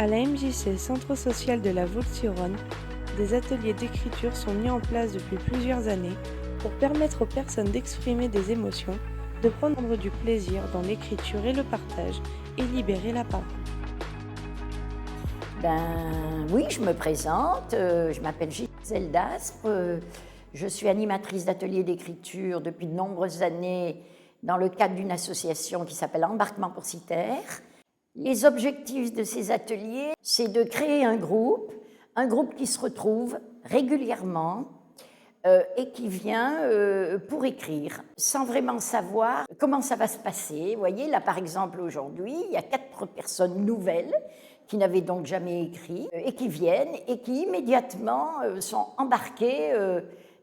À la MJC Centre social de la Voulte-sur-Rhône, des ateliers d'écriture sont mis en place depuis plusieurs années pour permettre aux personnes d'exprimer des émotions, de prendre du plaisir dans l'écriture et le partage et libérer la parole. Oui, je me présente, je m'appelle Gisèle Daspre, je suis animatrice d'ateliers d'écriture depuis de nombreuses années dans le cadre d'une association qui s'appelle Embarquement pour Citerre. Les objectifs de ces ateliers, c'est de créer un groupe qui se retrouve régulièrement et qui vient pour écrire, sans vraiment savoir comment ça va se passer. Vous voyez, là par exemple aujourd'hui, il y a 4 personnes nouvelles qui n'avaient donc jamais écrit et qui viennent et qui immédiatement sont embarquées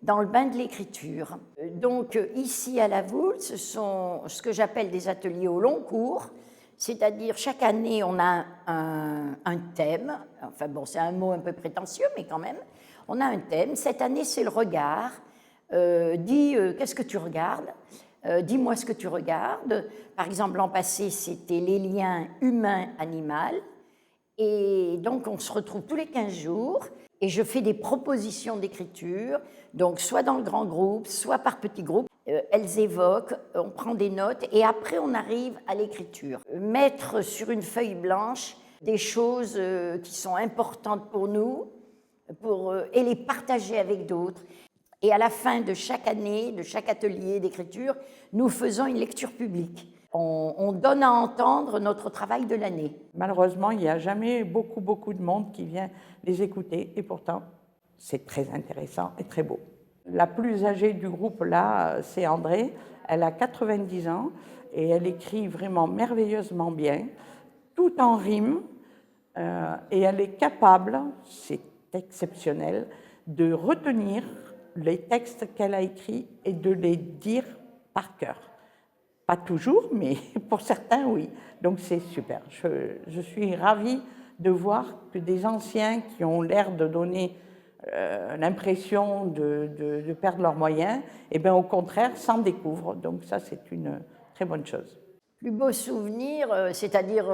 dans le bain de l'écriture. Donc ici à la Voulte, ce sont ce que j'appelle des ateliers au long cours, c'est-à-dire chaque année on a un thème, enfin bon c'est un mot un peu prétentieux mais quand même, on a un thème. Cette année c'est le regard, qu'est-ce que tu regardes, dis-moi ce que tu regardes. Par exemple l'an passé c'était les liens humain-animal et donc on se retrouve tous les 15 jours et je fais des propositions d'écriture, donc soit dans le grand groupe, soit par petits groupes. Elles évoquent, on prend des notes et après on arrive à l'écriture. Mettre sur une feuille blanche des choses qui sont importantes pour nous et les partager avec d'autres. Et à la fin de chaque année, de chaque atelier d'écriture, nous faisons une lecture publique. On donne à entendre notre travail de l'année. Malheureusement, il n'y a jamais beaucoup de monde qui vient les écouter et pourtant, c'est très intéressant et très beau. La plus âgée du groupe, là, c'est André. Elle a 90 ans et elle écrit vraiment merveilleusement bien, tout en rime, et elle est capable, c'est exceptionnel, de retenir les textes qu'elle a écrits et de les dire par cœur. Pas toujours, mais pour certains, oui. Donc c'est super. Je suis ravie de voir que des anciens qui ont l'air de donner l'impression de perdre leurs moyens, et bien au contraire, s'en découvrent. Donc ça, c'est une très bonne chose. Plus beau souvenir, c'est-à-dire,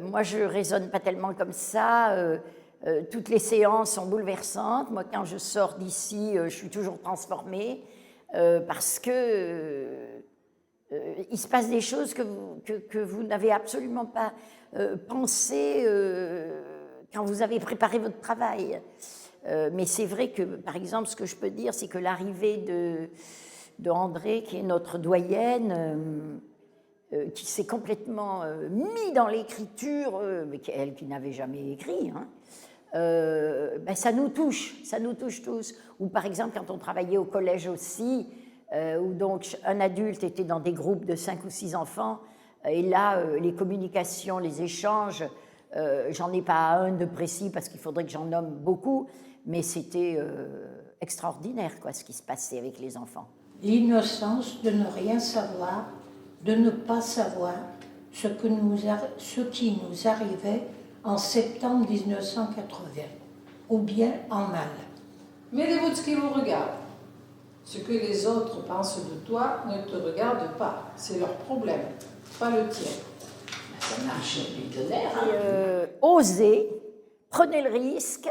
moi je ne raisonne pas tellement comme ça, toutes les séances sont bouleversantes. Moi, quand je sors d'ici, je suis toujours transformée, parce que il se passe des choses que vous n'avez absolument pas pensé quand vous avez préparé votre travail. Mais c'est vrai que, par exemple, ce que je peux dire, c'est que l'arrivée de André, qui est notre doyenne, qui s'est complètement mis dans l'écriture, mais elle qui n'avait jamais écrit, hein, ça nous touche tous. Ou par exemple, quand on travaillait au collège aussi, où donc un adulte était dans des groupes de 5 ou 6 enfants, et là, les communications, les échanges, j'en ai pas un de précis parce qu'il faudrait que j'en nomme beaucoup, mais c'était extraordinaire quoi, ce qui se passait avec les enfants. L'innocence de ne rien savoir, de ne pas savoir ce qui nous arrivait en septembre 1980, ou bien en mal. Mêlez-vous de ce qui vous regarde. Ce que les autres pensent de toi ne te regarde pas. C'est leur problème, pas le tien. Ça marche du tonnerre. Hein. Osez, prenez le risque,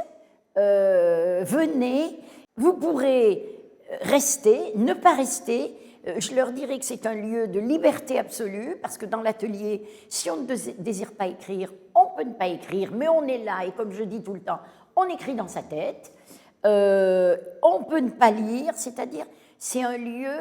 venez. Vous pourrez rester, ne pas rester. Je leur dirais que c'est un lieu de liberté absolue, parce que dans l'atelier, si on ne désire pas écrire, on peut ne pas écrire, mais on est là, et comme je dis tout le temps, on écrit dans sa tête. On peut ne pas lire, c'est-à-dire c'est un lieu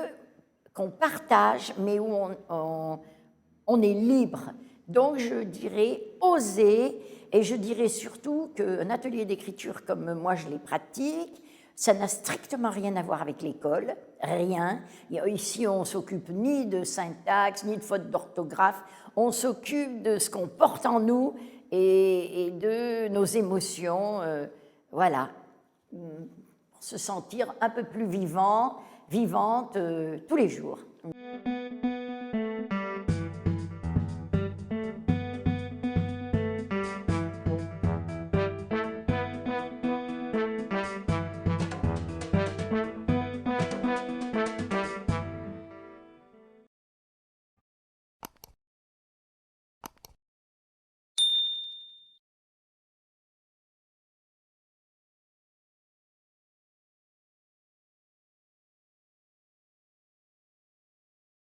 qu'on partage, mais où on est libre. Donc je dirais oser, et je dirais surtout qu'un atelier d'écriture comme moi je les pratique, ça n'a strictement rien à voir avec l'école, rien. Ici on ne s'occupe ni de syntaxe, ni de faute d'orthographe, on s'occupe de ce qu'on porte en nous et de nos émotions, voilà. Pour se sentir un peu plus vivante tous les jours.